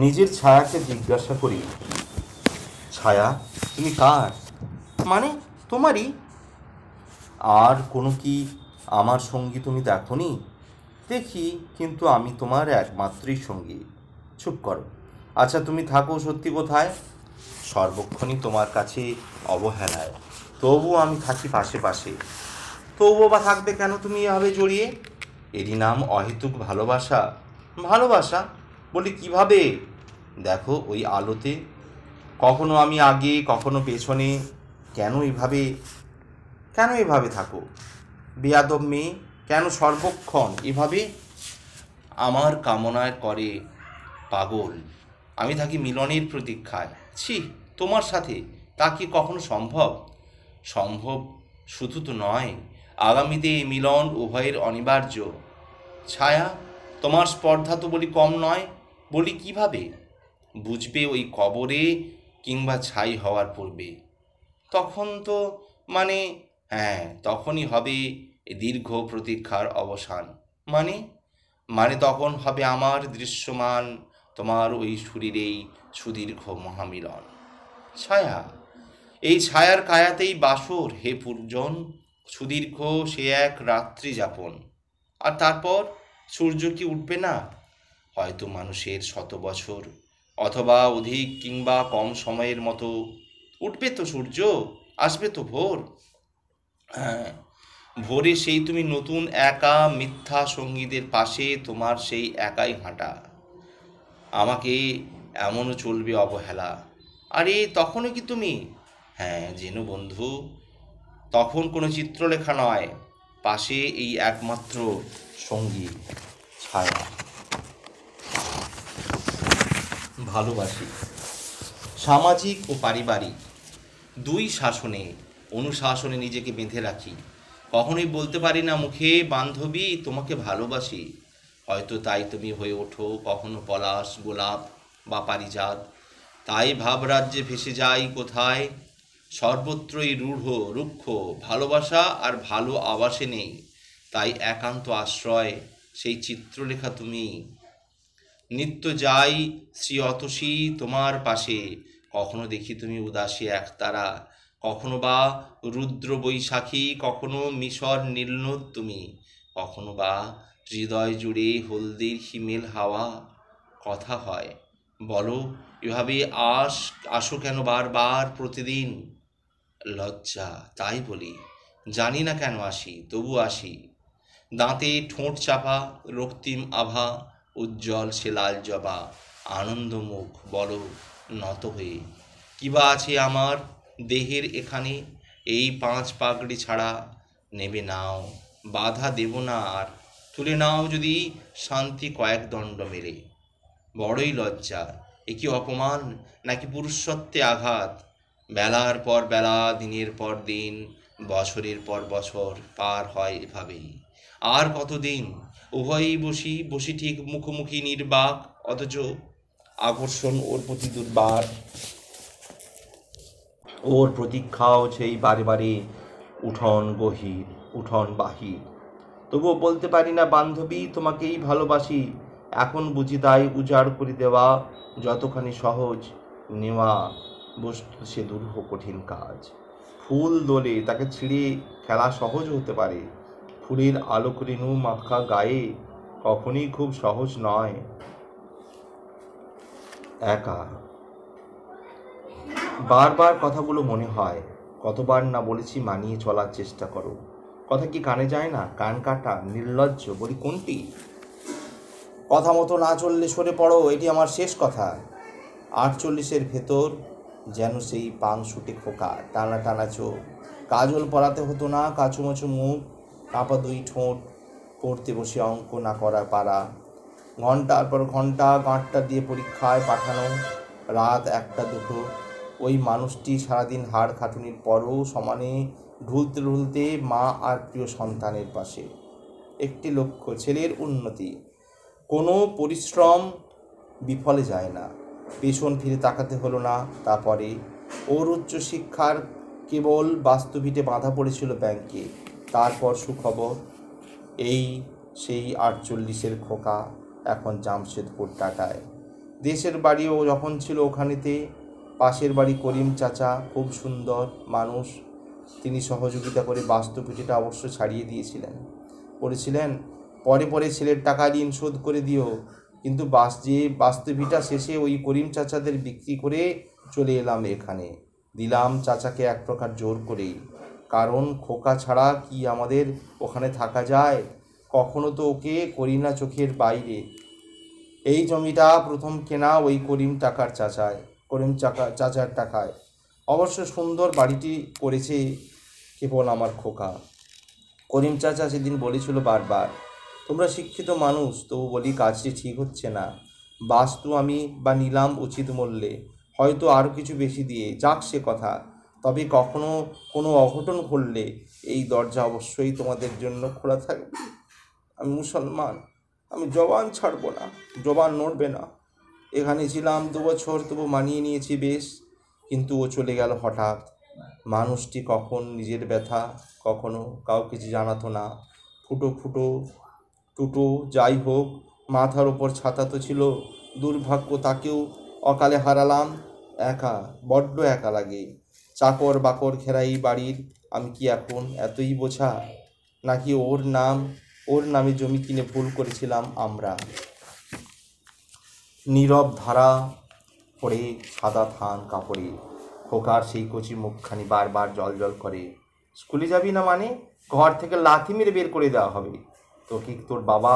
নিজের ছায়াকে জিজ্ঞাসা করি, ছায়া তুমি কার? মানে তোমারই। আর কোনো কি আমার সঙ্গী তুমি দেখনি? দেখি, কিন্তু আমি তোমার একমাত্রই সঙ্গী। চুপ করো। আচ্ছা তুমি থাকো সত্যি কোথায়? সর্বক্ষণই তোমার কাছে অবহেলায়, তবু আমি থাকি পাশে পাশে। তবুও বা থাকবে কেন তুমি এভাবে জড়িয়ে? এরই নাম অহেতুক ভালোবাসা। ভালোবাসা বলি কিভাবে? দেখো ওই আলোতে, কখনো আমি আগে কখনো পেছনে। কেন এভাবে, কেন এভাবে থাকো বেয়াদব মেয়ে? কেন সর্বক্ষণ এভাবে আমার কামনায় করে পাগল? আমি থাকি মিলনের প্রতীক্ষায়। ছি, তোমার সাথে তা কি কখনো সম্ভব? সম্ভব শুধু তো নয়, আগামীতে এই মিলন উভয়ের অনিবার্য। ছায়া, তোমার স্পর্ধা তো বলি কম নয়। বলি কিভাবে বুঝবে ওই কবরে কিংবা ছাই হওয়ার পূর্বে? তখন তো মানে, হ্যাঁ তখনই হবে এই দীর্ঘ প্রতীক্ষার অবসান। মানে, তখন হবে আমার দৃশ্যমান তোমার ওই শরীরেই সুদীর্ঘ মহামিলন। ছায়া, এই ছায়ার কায়াতেই বাসর হে পূর্জন, সুদীর্ঘ সে এক রাত্রি যাপন। আর তারপর সূর্য কি উঠবে না? হয়তো মানুষের 100 বছর অথবা অধিক কিংবা কম সময়ের মতো উঠবে তো সূর্য। আসবে তো ভোর। হ্যাঁ, ভোরে সেই তুমি নতুন একা মিথ্যা সঙ্গীদের পাশে তোমার সেই একাই হাঁটা। আমাকে এমনও চলবে অবহেলা। আরে তখনও কি তুমি? হ্যাঁ জেনো বন্ধু, তখন কোনো চিত্রলেখা নয়, পাশে এই একমাত্র সঙ্গী ছায়া। ভালোবাসি সামাজিক ও পারিবারিক দুই শাসনে, অনুশাসনে নিজেকে বেঁধে রাখি। কখনোই বলতে পারি না মুখে, বান্ধবী তোমাকে ভালোবাসি। হয়তো তাই তুমি হয়ে ওঠো কখনো পলাশ, গোলাপ বা পারিজাত। তাই ভাবরাজ্যে ভেসে যাই কোথায়, সর্বত্রই রূঢ় রুক্ষ ভালোবাসা আর ভালো আবাসে নেই। তাই একান্ত আশ্রয় সেই চিত্রলেখা তুমি। নিত্য যাই শ্রী অতসী তোমার পাশে, কখনো দেখি তুমি উদাসী একতারা, কখনো বা রুদ্র বৈশাখী, কখনো মিশর নীলনদ তুমি, কখনো বা হৃদয় জুড়ে হলদির হিমেল হাওয়া। কথা হয়, বলো এভাবে আসো কেন বারবার প্রতিদিন? লজ্জা, তাই বলি। জানি না কেন আসি, তবু আসি। দাঁতে ঠোঁট চাপা, রক্তিম আভা, উজ্জ্বল সে লাল জবা, আনন্দমুখ বলো নত হয়ে। কিবা আছে আমার দেহের এখানে, এই 5 পাগড়ি ছাড়া? নেবে নাও, বাধা দেব না আর। তুলে নাও যদি শান্তি কয়েক দণ্ড মেলে। বড়ই লজ্জা, এ কি অপমান নাকি পুরুষত্বে আঘাত? বেলার পর বেলা, দিনের পর দিন, বছরের পর বছর পার হয় এভাবেই। আর কতদিন উভয়েই বসি বসি ঠিক মুখোমুখি নির্বাক, অথচ আকর্ষণ ওর প্রতি দুর্বার। ওর প্রতীক্ষাও সেই বারে বারে উঠন গহীর, উঠন বাহির। তবুও বলতে পারি না বান্ধবী তোমাকেই ভালোবাসি। এখন বুঝি তাই উজাড় করে দেওয়া যতখানি সহজ, নেওয়া বস্তু সে দুরূহ কঠিন কাজ। ফুল দোলে, তাকে ছিঁড়ে খেলা সহজ হতে পারে। ফুলের আলোক রেণু মাখা গায়ে কখনই খুব সহজ নয়। একা বারবার কথাগুলো মনে হয়, কতবার না বলেছি মানিয়ে চলার চেষ্টা করো। কথা কি কানে যায় না? কান কাটা, নির্লজ্জ বলি কোনটি? কথা মতো না চললে সরে পড়ো, এটি আমার শেষ কথা। 48-এর ভেতর যেন সেই পাংশুটে খোকা, টানা টানা চোখ, কাজল পরাতে হতো না, কাচুমাচু মুখ, কাঁপা 2 ঠোঁট, পড়তে বসে অঙ্ক না করা পারা, ঘন্টার পর ঘন্টা গাঁটটা দিয়ে পরীক্ষায় পাঠানো, রাত 1টা 2টো, ওই মানুষটি সারাদিন হাড় খাটুনির পরও সমানে ঢুলতে ঢুলতে মা আর প্রিয় সন্তানের পাশে। একটি লক্ষ্য, ছেলের উন্নতি। কোনো পরিশ্রম বিফলে যায় না। পেছন ফিরে তাকাতে হলো না। তারপরে ওর উচ্চশিক্ষার কেবল বাস্তুভিটে বাঁধা পড়েছিল ব্যাংকে। তারপর সুখবর, এই সেই 48-এর খোকা এখন জামশেদপুর টাটায়। দেশের বাড়িও যখন ছিল ওখানেতে। পাশের বাড়ি করিম চাচা খুব সুন্দর মানুষ, তিনি সহযোগিতা করে বাস্তুভিটিটা অবশ্য ছাড়িয়ে দিয়েছিলেন, বলেছিলেন পরে ছেলের টাকা ঋণ শোধ করে দিও। কিন্তু বাস্তুভিটা শেষে ওই করিম চাচাদের বিক্রি করে চলে এলাম এখানে, দিলাম চাচাকে এক প্রকার জোর করেই। কারণ খোকা ছাড়া কি আমাদের ওখানে থাকা যায়? কখনো তো ওকে করি না চোখের বাইরে। এই জমিটা প্রথম কেনা ওই করিম চাচার টাকায়। অবশ্য সুন্দর বাড়িটি করেছে কেবল আমার খোকা। করিম চাচা সেদিন বলেছিল বারবার, তোমরা শিক্ষিত মানুষ, তবু বলি কাজটি ঠিক হচ্ছে না। বাস্তু আমি বা নিলাম উচিত মূল্যে, হয়তো আরও কিছু বেশি দিয়ে, যাক সে কথা। তবে কখনো কোনো অঘটন ঘটলে এই দরজা অবশ্যই তোমাদের জন্য খোলা থাকবে। আমি মুসলমান, আমি জবান ছাড়বো না, জবান নড়বে না। এখানে ছিলাম 2 বছর, তবু মানিয়ে নিয়েছি বেশ। কিন্তু ও চলে গেল হঠাৎ। মানুষটি কখন নিজের ব্যথা কখনো কাউকে জানাতো না। টুটো যাই হোক, মাথার ওপর ছাতা তো ছিল। দুর্ভাগ্য, তাকেও অকালে হারালাম। একা, বড্ড একা লাগে। চাকর বাকর ঘেরা এই বাড়ির, আমি কি এখন এতই বোঝা? নাকি ওর নামে জমি কিনে ভুল করেছিলাম আমরা? নীরব ধারা পড়ে সাদা থান কাপড়ে খোকার সেই কচি মুখখানি বারবার জল করে। স্কুলে যাবি না মানে? ঘর থেকে লাথি মেরে বের করে দেওয়া হবে। তোকে তোর বাবা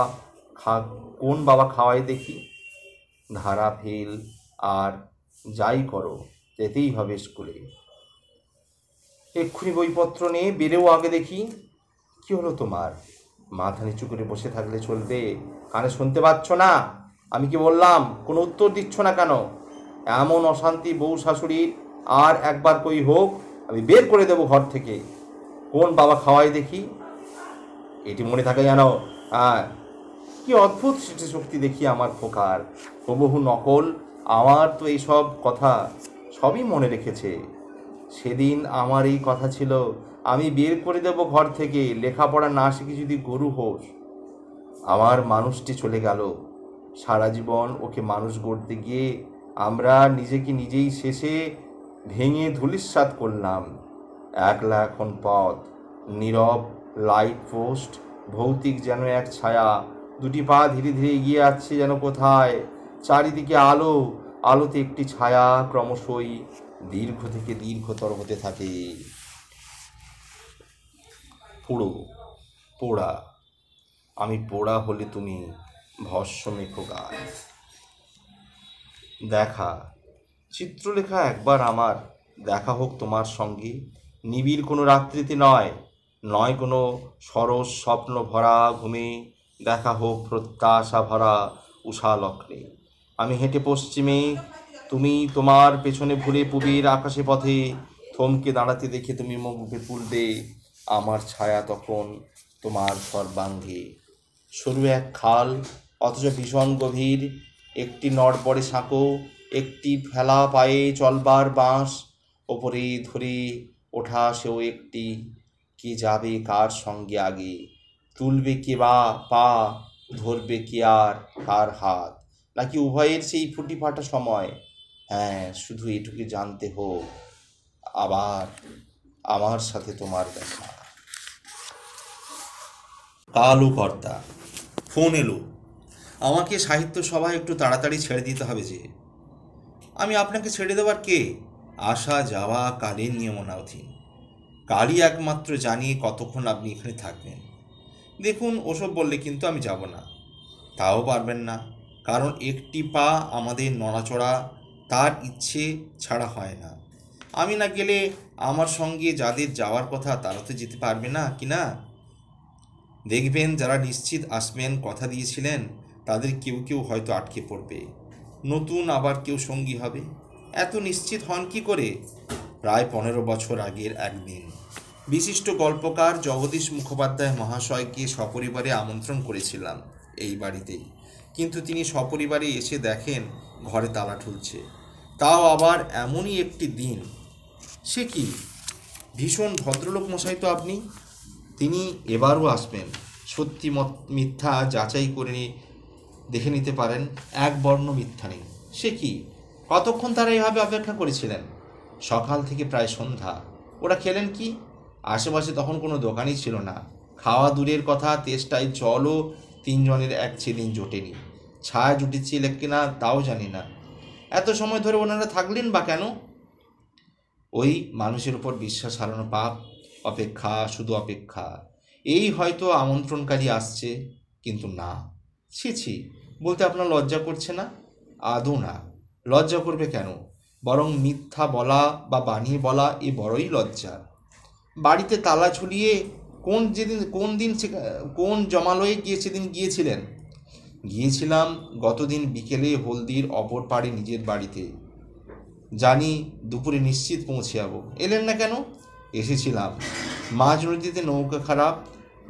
কোন বাবা খাওয়ায় দেখি? ধারা ফেল আর যাই করো, যেতেই হবে স্কুলে। এক্ষুনি বইপত্র নিয়ে বেরেও আগে দেখি। কি হলো তোমার? মাথা নিচু করে বসে থাকলে চলবে? কানে শুনতে পাচ্ছ না আমি কি বললাম? কোনো উত্তর দিচ্ছ না কেন? এমন অশান্তি বউ শাশুড়ির আর একবার কই হোক, আমি বের করে দেবো ঘর থেকে। কোন বাবা খাওয়াই দেখি? এটি মনে থাকে জানো? হ্যাঁ, কি অদ্ভুত স্মৃতিশক্তি দেখি আমার খোকার। হুবহু নকল। আমার তো এইসব কথা সবই মনে রেখেছে। সেদিন আমার এই কথা ছিল, আমি বের করে দেব ঘর থেকে, লেখাপড়া না শিখে যদি গরু হোস। আমার মানুষটি চলে গেল। সারা জীবন ওকে মানুষ গড়তে গিয়ে আমরা নিজেকে নিজেই শেষে ভেঙে ধূলিসাৎ করলাম। একলা এখন পথ, নীরব লাইট পোস্ট, ভৌতিক যেন এক ছায়া। 2টি পা ধীরে ধীরে এগিয়ে আসছে যেন কোথায়। চারিদিকে আলো, আলোতে একটি ছায়া ক্রমশই দীর্ঘ থেকে দীর্ঘতর হতে থাকে। পোড়া, আমি পোড়া হলে তুমি ভস্ম মেখো গায়। দেখা, চিত্রলেখা একবার আমার দেখা হোক তোমার সঙ্গে। নিবিড় কোনো রাত্রিতে নয় কোনো সরস স্বপ্ন ভরা ঘুমে। দেখা হোক প্রত্যাশা ভরা উষা লগ্নে। আমি হেঁটে পশ্চিমে, তুমি তোমার পেছনে ঘুরে পূবের আকাশে পথে। থমকে দাঁড়াতে দেখে তুমি মুখ তুলবে, আমার ছায়া তখন তোমার সর্বাঙ্গে। সরু এক খাল, অথচ ভীষণ গভীর। একটি নড়বড়ে সাঁকো, একটি ফেলা পায়ে চলবার বাঁশ। ওপরে ধরে ওঠা সেও একটি। কে যাবে কার সঙ্গে আগে? তুলবে কে বা পা, ধরবে কে আর কার হাত? নাকি উভয়ের সেই ফুটি ফাটা সময়? হ্যাঁ, শুধু এটুকু জানতে হোক, আবার আমার সাথে তোমার দেখা। কালু কর্তা। ফোন এলো। আমাকে সাহিত্য সভায় একটু তাড়াতাড়ি ছেড়ে দিতে হবে যে। আমি আপনাকে ছেড়ে দেওয়ার কে? আসা যাওয়া কালের নিয়মনাধীন। কালই একমাত্র জানি কতক্ষণ আপনি এখানে থাকবেন। দেখুন, ওসব বললে কিন্তু আমি যাব না। তাও পারবেন না, কারণ একটি পা আমাদের নড়াচড়া তার ইচ্ছে ছাড়া হয় না। আমি না গেলে আমার সঙ্গে যাদের যাওয়ার কথা তারা তো যেতে পারবে না, কি না? দেখবেন, যারা নিশ্চিত আসবেন, কথা দিয়েছিলেন, তাদের কেউ হয়তো আটকে পড়বে। নতুন আবার কেউ সঙ্গী হবে। এত নিশ্চিত হন কি করে? প্রায় 15 বছর আগের একদিন বিশিষ্ট গল্পকার জগদীশ মুখোপাধ্যায় মহাশয়কে সপরিবারে আমন্ত্রণ করেছিলাম এই বাড়িতেই। কিন্তু তিনি সপরিবারে এসে দেখেন ঘরে তালা ঝুলছে, তাও আবার এমনই একটি দিন। সে কি, ভীষণ ভদ্রলোক মশাই তো আপনি। তিনি এবারও আসবেন। সত্যি মিথ্যা যাচাই করে দেখে নিতে পারেন, এক বর্ণ মিথ্যা নেই। সে কি, কতক্ষণ তারা এভাবে অপেক্ষা করেছিলেন? সকাল থেকে প্রায় সন্ধ্যা। ওরা খেলেন কি? আশেপাশে তখন কোনো দোকানই ছিল না। খাওয়া দূরের কথা, তেষ্টায় জলও তিনজনের এক সেদিন জোটেনি। ছায়া জুটেছিল কিনা তাও জানি না। এত সময় ধরে ওনারা থাকলেন বা কেন? ওই মানুষের উপর বিশ্বাস হারানো পাপ। অপেক্ষা, শুধু অপেক্ষা। এই হয়তো আমন্ত্রণকারী আসছে, কিন্তু না। ছি ছি, বলতে আপনার লজ্জা করছে না? আদৌ না। লজ্জা করবে কেন? বরং মিথ্যা বলা বা বানিয়ে বলা এ বড়ই লজ্জা। বাড়িতে তালা ঝুলিয়ে কোন জমালয়ে সেদিন গিয়েছিলেন? গিয়েছিলাম গতদিন বিকেলে হলদির অপর পাড়ে নিজের বাড়িতে। জানি দুপুরে নিশ্চিত পৌঁছে যাব। এলেন না কেন? এসেছিলাম। মাঝ নদীতে নৌকা খারাপ,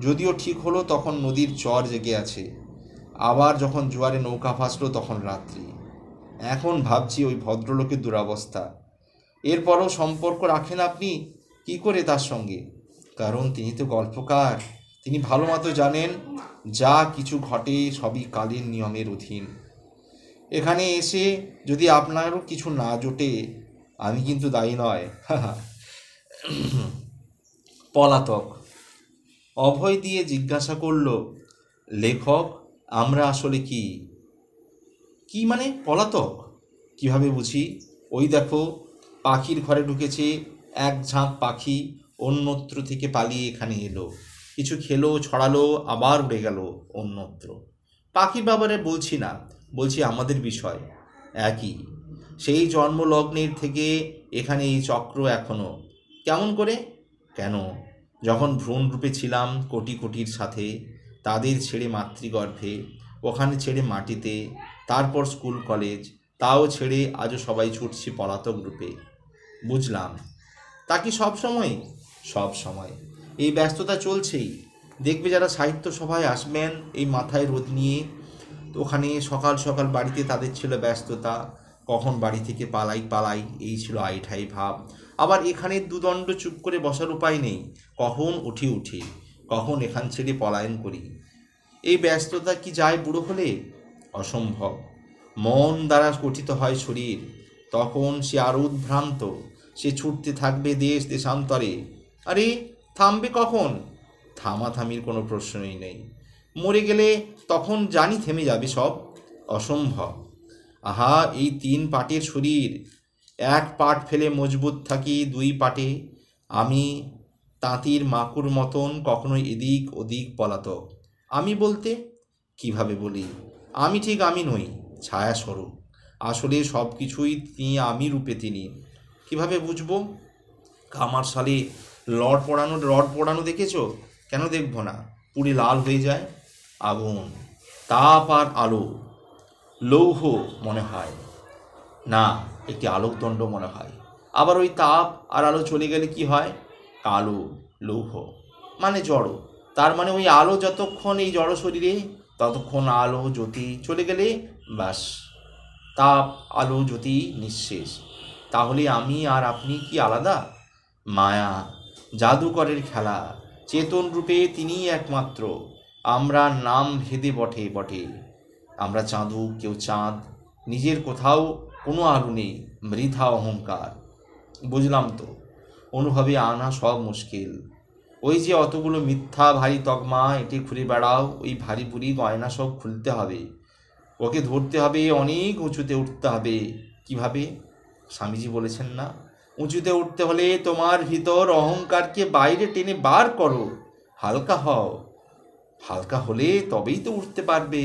যদিও ঠিক হলো তখন নদীর চর জেগে আছে। আবার যখন জোয়ারে নৌকা ভাসলো তখন রাত্রি। এখন ভাবছি ওই ভদ্রলোকের দুরবস্থা। এরপরও সম্পর্ক রাখেন আপনি কি করে তার সঙ্গে? কারণ তিনি তো গল্পকার। তিনি ভালো মতো জানেন যা কিছু ঘটে সবই কালীন নিয়মের অধীন। এখানে এসে যদি আপনারও কিছু না জোটে, আমি কিন্তু দায়ী নয়। পলাতক। অভয় দিয়ে জিজ্ঞাসা করল, লেখক, আমরা আসলে কি? কি মানে পলাতক? কিভাবে বুঝি? ওই দেখো, পাখির ঘরে ঢুকেছে এক ঝাঁক পাখি, অন্যত্র থেকে পালিয়ে এখানে এলো, কিছু খেলো, ছড়ালো, আবার উড়ে গেল অন্যত্র। পাখির ব্যাপারে বলছি না, বলছি আমাদের বিষয় একই। সেই জন্মলগ্নের থেকে এখানে এই চক্র এখনো। কেমন করে? কেন? যখন ভ্রূণরূপে ছিলাম কোটি কোটির সাথে, তাদের ছেড়ে মাতৃগর্ভে, ওখানে ছেড়ে মাটিতে, তারপর স্কুল কলেজ, তাও ছেড়ে আজও সবাই ছুটছি পলাতক রূপে। বুঝলাম। তা কি সব সময়? সব সময়। এই ব্যস্ততা চলছেই। দেখবে যারা সাহিত্য সভায় আসবেন এই মাথায় রোদ নিয়ে, ওখানে সকাল সকাল বাড়িতে তাদের ছিল ব্যস্ততা। কখন বাড়ি থেকে পালাই এই ছিল আইঠাই ভাব। আবার এখানে দুদণ্ড চুপ করে বসার উপায় নেই। কখন উঠি, কখন এখান ছেড়ে পলায়ন করি। এই ব্যস্ততা কি যায় বুড়ো হলে? অসম্ভব। মন দ্বারা গঠিত হয় শরীর, তখন সে আরও উদ্ভ্রান্ত। সে ছুটতে থাকবে দেশ দেশান্তরে। আরে থামবে কখন? থামাথামির কোনো প্রশ্নই নেই। মরে গেলে তখন জানি থেমে যাবে সব। অসম্ভব। আহা, এই 3 পাটের শরীর, এক পাট ফেলে মজবুত থাকি 2 পাটে। আমি তাঁতির মাকুর মতন কখনোই এদিক ওদিক পলাতক। আমি বলতে কিভাবে বলি? আমি ঠিক আমি নই, ছায়াস্বরূপ। আসলে সব কিছুই আমি রূপে তিনি। কিভাবে বুঝবো? কামার শালে রড পোড়ানো দেখেছো? কেন দেখব না? পুড়ে লাল হয়ে যায়। আগুন, তাপ আর আলো। লৌহ মনে হয় না, একটি আলোকদণ্ড মনে হয়। আবার ওই তাপ আর আলো চলে গেলে কি হয়? কালো। লৌহ মানে জড়। তার মানে ওই আলো যতক্ষণ এই জড় শরীরে, ততক্ষণ আলো জ্যোতি। চলে গেলে ব্যাস, তাপ আলো জ্যোতি নিঃশেষ। তাহলে আমি আর আপনি কি আলাদা? মায়া, জাদুকরের খেলা। চেতন রূপে তিনিই একমাত্র। আমরা নাম ভেদে বটে। আমরা চাঁদু, কেউ চাঁদ। নিজের কোথাও কোনো আলো নেই, মৃথা অহংকার। বুঝলাম তো, অনুভবে আনা সব মুশকিল। ওই যে অতগুলো মিথ্যা ভারী তকমা এঁটে ঘুরে বেড়াও, ওই ভারী ভুরি গয়না সব খুলতে হবে। ওকে ধরতে হবে, অনেক উঁচুতে উঠতে হবে। কিভাবে? স্বামীজি বলেছেন না, উঁচুতে উঠতে হলে তোমার ভিতর অহংকারকে বাইরে টেনে বার করো, হালকা হও। হালকা হলে তবেই তো উঠতে পারবে।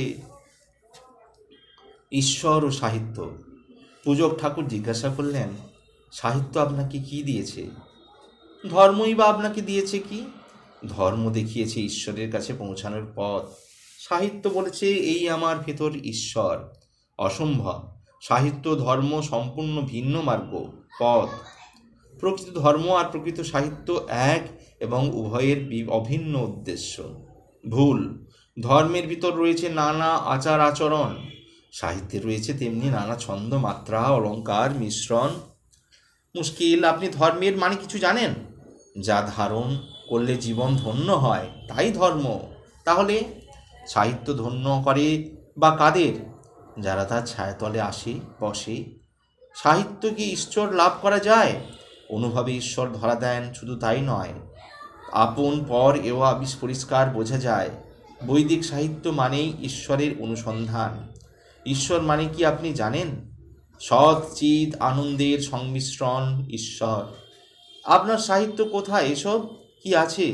ঈশ্বর ও সাহিত্য। পূজক ঠাকুর জিজ্ঞাসা করলেন, সাহিত্য আপনাকে কি দিয়েছে? ধর্মই বা আপনাকে দিয়েছে কি? ধর্ম দেখিয়েছে ঈশ্বরের কাছে পৌঁছানোর পথ। সাহিত্য বলেছে এই আমার ভেতর ঈশ্বর। অসম্ভব। সাহিত্য ধর্ম সম্পূর্ণ ভিন্ন মার্গ, পথ। প্রকৃত ধর্ম আর প্রকৃত সাহিত্য এক, এবং উভয়ের অভিন্ন উদ্দেশ্য। ভুল। ধর্মের ভিতর রয়েছে নানা আচার আচরণ, সাহিত্যে রয়েছে তেমনি নানা ছন্দ, মাত্রা, অলঙ্কার, মিশ্রণ। মুশকিল। আপনি ধর্মের মানে কিছু জানেন? যা ধারণ করলে জীবন ধন্য হয় তাই ধর্ম। তাহলে সাহিত্য ধন্য করে বা কাদের? যারা তার ছায়াতলে আসে বসে। সাহিত্য কি ঈশ্বর লাভ করা যায়? অনুভবে ঈশ্বর ধরা দেন, শুধু তাই নয়, আপন পর এও আবিষ পরিষ্কার বোঝা যায়। বৈদিক সাহিত্য মানেই ঈশ্বরের অনুসন্ধান। ঈশ্বর মানে কি আপনি জানেন? সৎ চিৎ আনন্দের সংমিশ্রণ ঈশ্বর। আপনার সাহিত্য কোথায় এসব? কি আছে?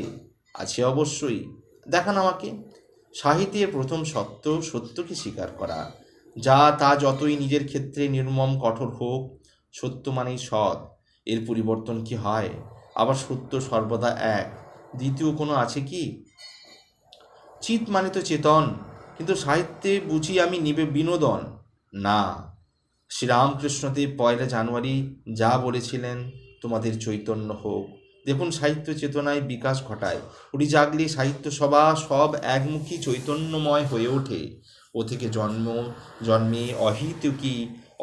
আছে অবশ্যই। দেখান আমাকে। সাহিত্যের প্রথম সত্য সত্যকে স্বীকার করা। যা তা যতই নিজের ক্ষেত্রে নির্মম কঠোর হোক, সত্য মানেই সৎ। এর পরিবর্তন কি হয়? আবার সত্য সর্বদা এক। দ্বিতীয় কোনো আছে কি? চিৎ মানে তো চেতন, কিন্তু সাহিত্যে বুঝি আমি নিবে বিনোদন? না। শ্রীরামকৃষ্ণদেব 1 জানুয়ারি যা বলেছিলেন, তোমাদের চৈতন্য হোক। দেখুন, সাহিত্য চেতনায় বিকাশ ঘটায়। উনি জাগলে সাহিত্য সভা সব একমুখী চৈতন্যময় হয়ে ওঠে। ও থেকে জন্মে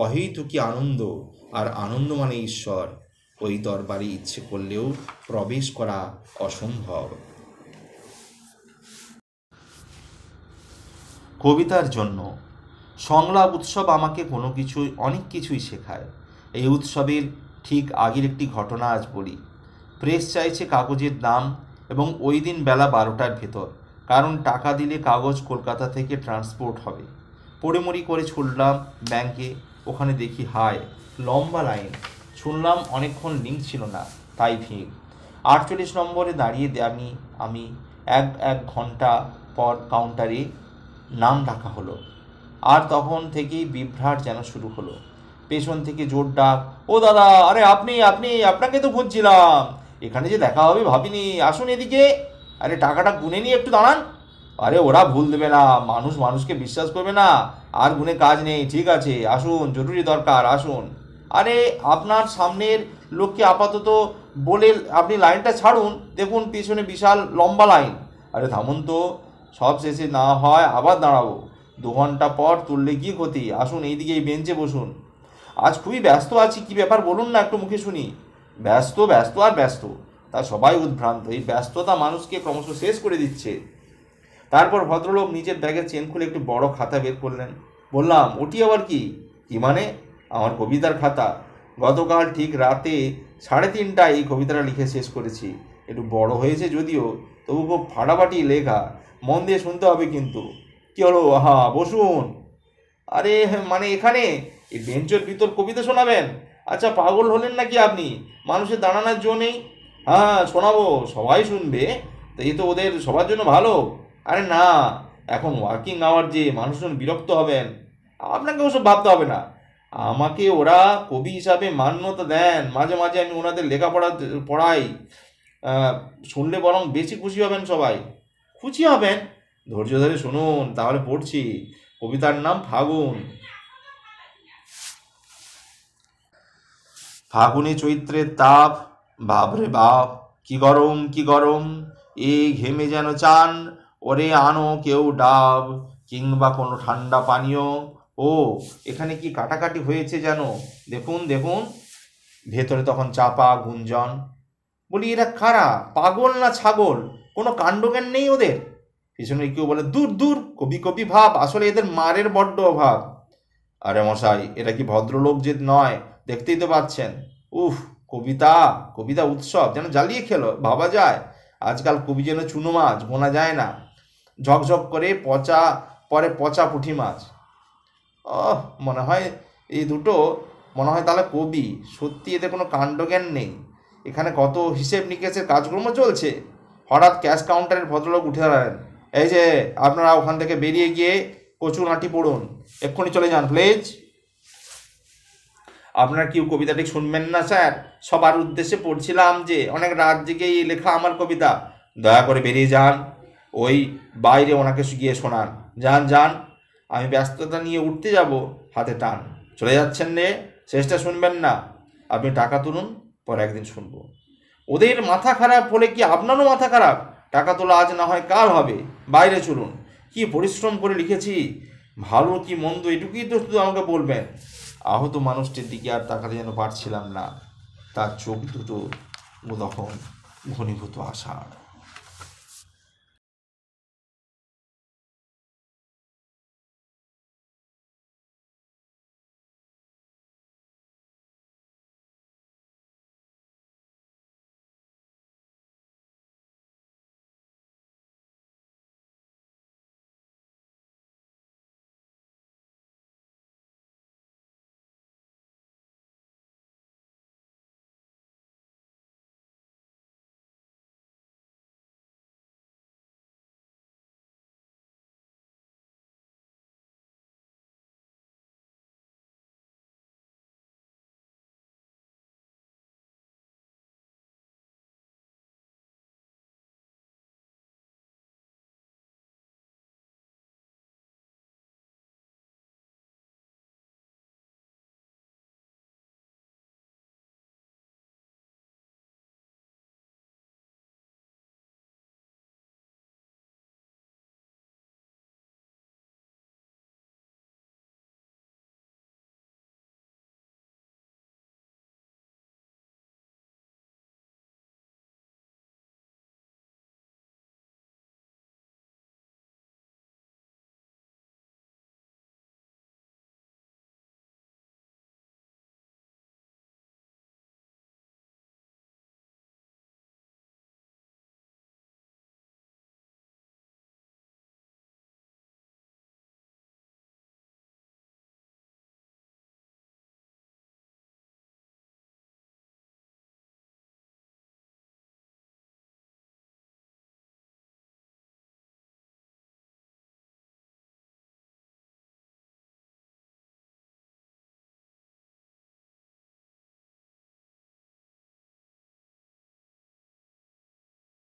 অহেতুকি আনন্দ, আর আনন্দ মানে ঈশ্বর। ওই দরবারে ইচ্ছে করলেও প্রবেশ করা অসম্ভব। কবিতার জন্য সংলাপ উৎসব আমাকে অনেক কিছুই শেখায়। এই উৎসবের ঠিক আগের একটি ঘটনা আজ বলি। প্রেস চাইছে কাগজের দাম, এবং ওই দিন বেলা 12টার ভেতর, কারণ টাকা দিলে কাগজ কলকাতা থেকে ট্রান্সপোর্ট হবে। পড়েমড়ি করে ছুটলাম ব্যাংকে। ওখানে দেখি হায়, লম্বা লাইন। শুনলাম অনেকক্ষণ লিঙ্ক ছিল না, তাই ভিড়। 48 নম্বরে দাঁড়িয়ে আমি 1 ঘন্টা পর কাউন্টারে নাম ডাকা হলো। আর তখন থেকেই বিভ্রাট যেন শুরু হলো। পেছন থেকে জোর ডাক, ও দাদা, আরে আপনি আপনাকে তো খুঁজছিলাম। এখানে যে দেখা হবে ভাবিনি, আসুন এদিকে। আরে টাকাটা গুনে নিয়ে একটু দাঁড়ান। আরে ওরা ভুল দেবে না, মানুষকে বিশ্বাস করবে না। আর গুনে কাজ নেই, ঠিক আছে আসুন, জরুরি দরকার, আসুন। আরে আপনার সামনের লোককে আপাতত বলে আপনি লাইনটা ছাড়ুন, দেখুন পিছনে বিশাল লম্বা লাইন। আরে থামুন তো, সব শেষে না হয় আবার দাঁড়াবো। 2 ঘন্টা পর তুললে কি ক্ষতি? আসুন এইদিকে, এই বেঞ্চে বসুন। আজ খুবই ব্যস্ত আছি, কি ব্যাপার বলুন না, একটু মুখে শুনি। ব্যস্ত আর ব্যস্ত, তা সবাই উদ্ভ্রান্ত। এই ব্যস্ততা মানুষকে ক্রমশ শেষ করে দিচ্ছে। তারপর ভদ্রলোক নিজের ব্যাগের চেন খুলে একটু বড় খাতা বের করলেন। বললাম, ওটি আবার কি? কি মানে? আমার কবিতার খাতা। গতকাল ঠিক রাতে 3:30টায় এই কবিতাটা লিখে শেষ করেছি। একটু বড় হয়েছে যদিও, তবু খুব ফাটাফাটি লেখা। মন দিয়ে শুনতে হবে কিন্তু। কি হলো? বসুন। আরে মানে এখানে এই বেঞ্চের ভিতর কবিতা শোনাবেন? আচ্ছা, পাগল হলেন নাকি আপনি? মানুষের দাঁড়ানোর জো নেই? হ্যাঁ শোনাবো, সবাই শুনবে। তো এই তো ওদের সবার জন্য ভালো। আরে না, এখন ওয়ার্কিং আওয়ার, যে মানুষজন বিরক্ত হবেন। আপনাকে ওসব ভাবতে হবে না। আমাকে ওরা কবি হিসাবে মান্যতা দেন, মাঝে মাঝে আমি ওনাদের পড়াই। শুনলে বরং বেশি খুশি হবেন সবাই। খুশি হবেন? ধৈর্য ধরে শুনুন, তাহলে পড়ছি। কবিতার নাম ফাগুন। ফাগুনে চৈত্রের তাপ, বাপরে বাপ, কি গরম। এই ঘেমে যেন চান, ওরে আনো কেউ ডাব, কিংবা কোনো ঠান্ডা পানীয়। ও, এখানে কি কাটাকাটি হয়েছে যেন, দেখুন। ভেতরে তখন চাপা গুঞ্জন। বলি, এরা কারা? পাগল না ছাগল? কোনো কাণ্ডজ্ঞান নেই ওদের? পিছনে কেউ বলে, দূর, কবি ভাব, আসলে এদের মারের বড্ড অভাব। আরে মশাই, এটা কি ভদ্রলোক যে নয়, দেখতেই তো পাচ্ছেন। উফ, কবিতা উৎসব যেন জ্বালিয়ে খেলো, ভাবা যায়? আজকাল কবি যেন চুনো মাছ, গোনা যায় না। ঝকঝক করে পচা পুঁটি মাছ। মনে হয় এই দুটো তাহলে কবি। সত্যি এতে কোনো কাণ্ডজ্ঞান নেই। এখানে কত হিসেব নিকেশের কাজকর্ম চলছে। হঠাৎ ক্যাশ কাউন্টারের ভদ্রলোক উঠে দাঁড়ালেন। এই যে, আপনারা ওখান থেকে বেরিয়ে গিয়ে কচুর আঁটি পড়ুন, এক্ষুনি চলে যান প্লিজ। আপনার কি কবিতাটি শুনবেন না স্যার? সবার উদ্দেশ্যে পড়ছিলাম যে, অনেক রাত জেগেই লেখা আমার কবিতা। দয়া করে বেরিয়ে যান, ওই বাইরে ওনাকে গিয়ে শোনান। যান, আমি ব্যস্ততা নিয়ে উঠতে যাব, হাতে টান। চলে যাচ্ছেন রে? শেষটা শুনবেন না? আপনি টাকা তুলুন, পরে একদিন শুনবো। ওদের মাথা খারাপ হলে কি আপনারও মাথা খারাপ? টাকা তোলা আজ না হয় কাল হবে, বাইরে চলুন। কি পরিশ্রম করে লিখেছি, ভালো কি মন্দ এটুকুই তো শুধু আমাকে বলবেন। আহত মানুষটির দিকে আর তাকাতে যেন পারছিলাম না। তার চোখ দুটো তখন ঘনীভূত আষাঢ়।